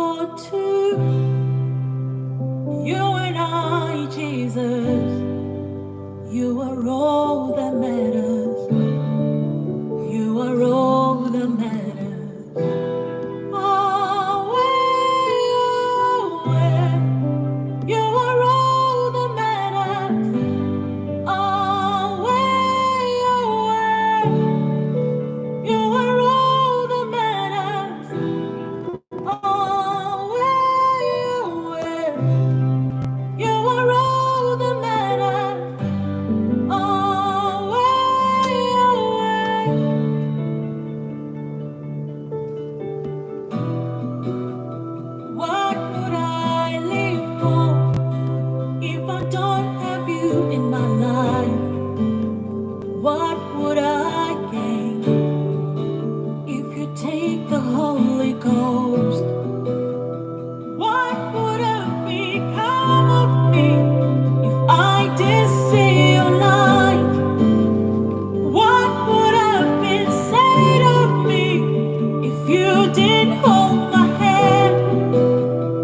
for two. You and I, Jesus. You are all that matters. You are all that matters. Away. You are all that matters. Away. You are all that matters. Away. You are all that matters. What would I live for if I don't have you in my life? What would I gain if you take the Holy Ghost? What would have become of me if I did see your light? What would have been said of me if you didn't hold my hand?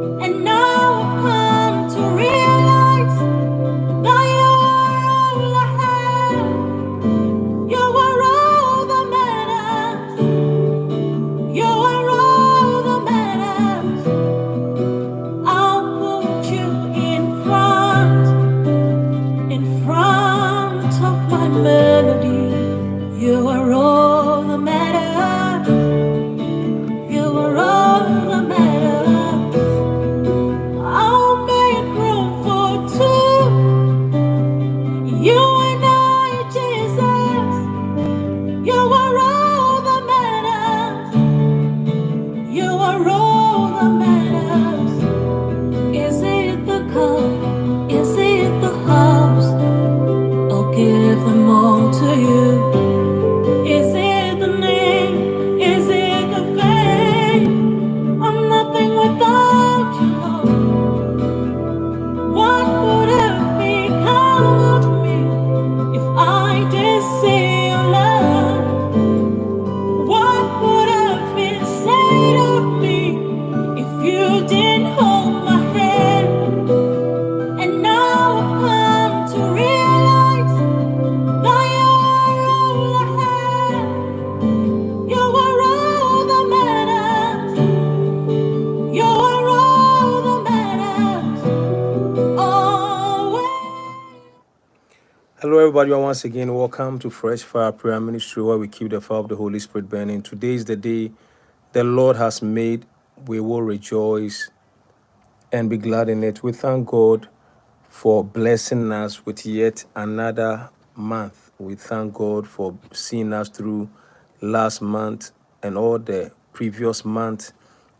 And now I've come to realize that you are all I have. You are all that matters. You are all that matters. I'll put you in front of my melody. You are all that matters. You are all that matters. I'll make room for two. You and I, Jesus. You are all that matters. You are all that matters. Is it the cup? Is it the house? I'll give them all to you. Is it the name? Is it the fame? I'm nothing without you, Lord. What would have become of me if I did see your love? What would have been said of me if you didn't hold my hand? And now I've come to realize that you are all I have. You are all that matters. You are all that matters. Always. Hello, everybody. Once again, welcome to Fresh Fire Prayer Ministry, where we keep the fire of the Holy Spirit burning. Today is the day the Lord has made. We will rejoice and be glad in it. We thank God for blessing us with yet another month. We thank God for seeing us through last month and all the previous month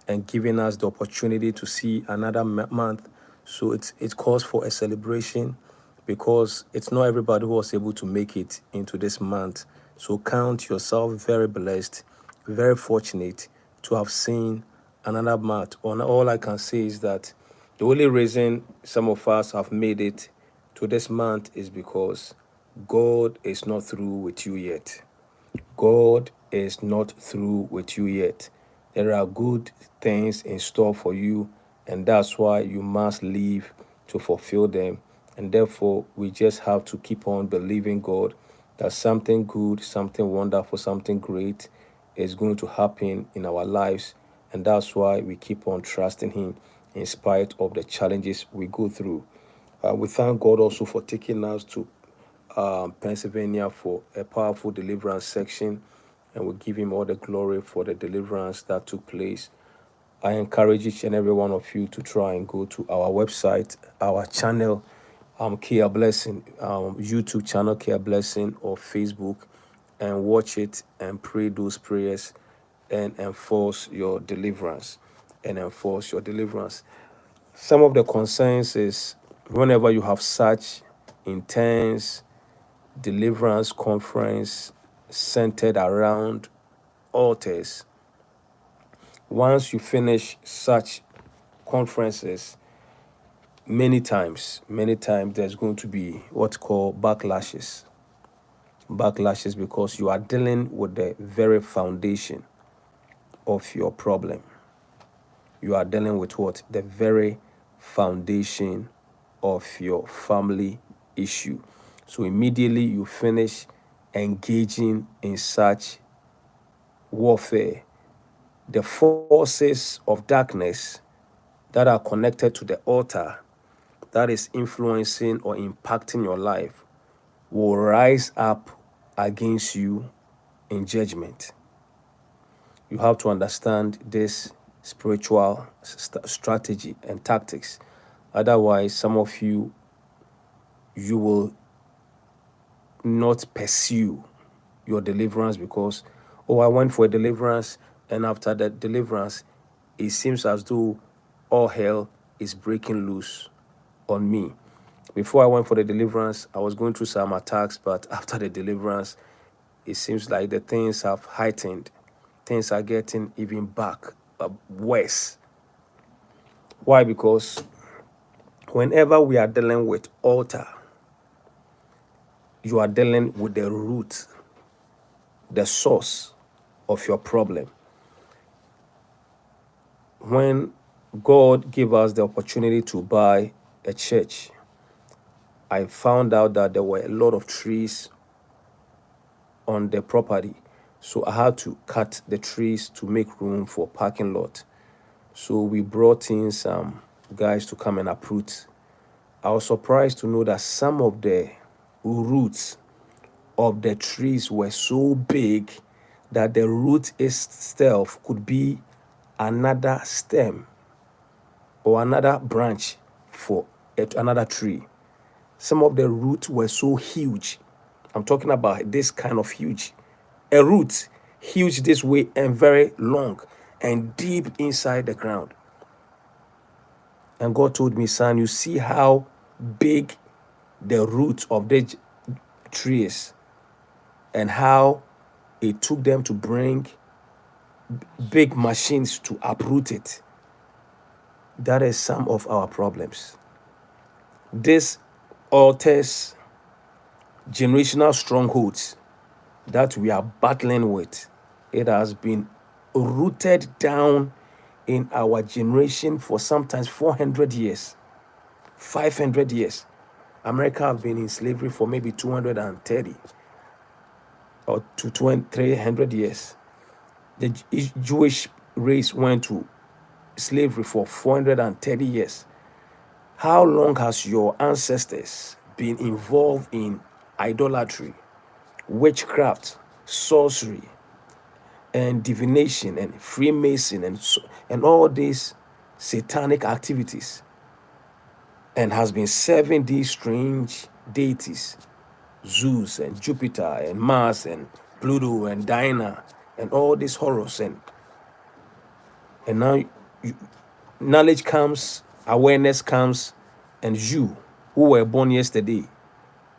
and giving us the opportunity to see another month. So it calls for a celebration because it's not everybody who was able to make it into this month. So count yourself very blessed, very fortunate to have seen another month. All I can say is that the only reason some of us have made it to this month is because God is not through with you yet. God is not through with you yet. There are good things in store for you, and that's why you must live to fulfill them. And therefore, we just have to keep on believing God that something good, something wonderful, something great is going to happen in our lives. And that's why we keep on trusting Him in spite of the challenges we go through. We thank God also for taking us to Pennsylvania for a powerful deliverance section, and we give Him all the glory for the deliverance that took place. I encourage each and every one of you to try and go to our website, our channel, Eckhardt-deliverance, YouTube channel Eckhardt-deliverance, or Facebook, and watch it and pray those prayers and enforce your deliverance. Some of the concerns is whenever you have such intense deliverance conference centered around altars, once you finish such conferences, many times there's going to be what's called backlashes because you are dealing with the very foundation of your problem. You are dealing with what? The very foundation of your family issue. So immediately you finish engaging in such warfare, the forces of darkness that are connected to the altar that is influencing or impacting your life will rise up against you in judgment. You have to understand this spiritual strategy and tactics. Otherwise, some of you will not pursue your deliverance because, oh, I went for a deliverance, and after that deliverance, it seems as though all hell is breaking loose on me. Before I went for the deliverance, I was going through some attacks, but after the deliverance, it seems like the things have heightened. Things are getting even worse. Why? Because whenever we are dealing with altar, you are dealing with the root, the source of your problem. When God gave us the opportunity to buy a church, I found out that there were a lot of trees on the property. So I had to cut the trees to make room for parking lot. So we brought in some guys to come and uproot. I was surprised to know that some of the roots of the trees were so big that the root itself could be another stem or another branch for another tree. Some of the roots were so huge. I'm talking about this kind of huge. A root huge this way and very long and deep inside the ground. And God told me, son, you see how big the root of the tree is and how it took them to bring big machines to uproot it. That is some of our problems. This alters generational strongholds that we are battling with. It has been rooted down in our generation for sometimes 400 years, 500 years. America have been in slavery for maybe 230 or to 300 years. The Jewish race went to slavery for 430 years. How long has your ancestors been involved in idolatry, witchcraft, sorcery, and divination, and Freemason, and all these satanic activities, and has been serving these strange deities, Zeus and Jupiter and Mars and Pluto and Diana and all these horrors, and now knowledge comes, awareness comes, and you who were born yesterday,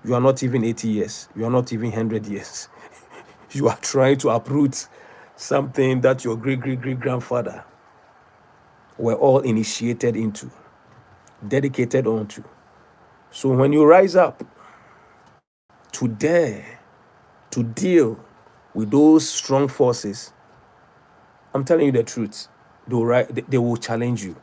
you are not even 80 years, you are not even 100 years. You are trying to uproot something that your great-great-great-grandfather were all initiated into, dedicated onto. So when you rise up to dare to deal with those strong forces, I'm telling you the truth, they will challenge you.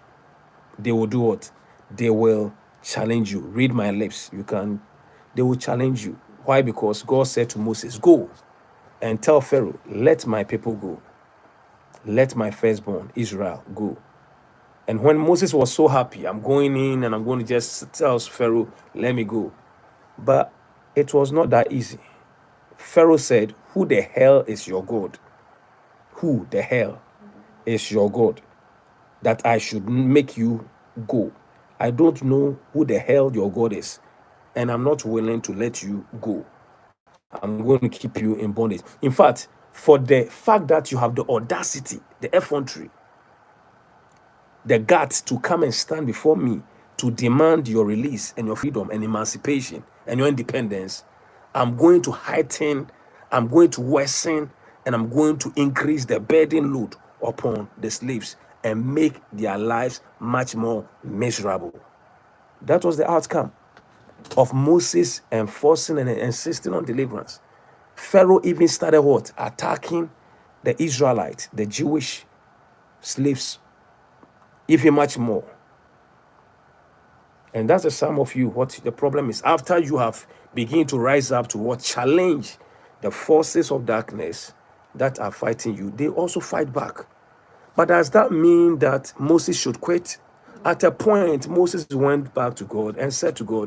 They will do what? They will challenge you. Read my lips. They will challenge you. Why? Because God said to Moses, go and tell Pharaoh, let my people go. Let my firstborn, Israel, go. And when Moses was so happy, I'm going in and I'm going to just tell Pharaoh, let me go. But it was not that easy. Pharaoh said, who the hell is your God? Who the hell is your God that I should make you go? I don't know who the hell your God is, and I'm not willing to let you go. I'm going to keep you in bondage. In fact, for the fact that you have the audacity, the effrontery, the guts to come and stand before me to demand your release and your freedom and emancipation and your independence, I'm going to heighten, I'm going to worsen, and I'm going to increase the burden load upon the slaves and make their lives much more miserable. That was the outcome of Moses enforcing and insisting on deliverance. Pharaoh even started what? Attacking the Israelites, the Jewish slaves even much more. And that's the sum of you. What the problem is, after you have begun to rise up to what challenge the forces of darkness that are fighting you, they also fight back. But does that mean that Moses should quit? At a point, Moses went back to God and said to God,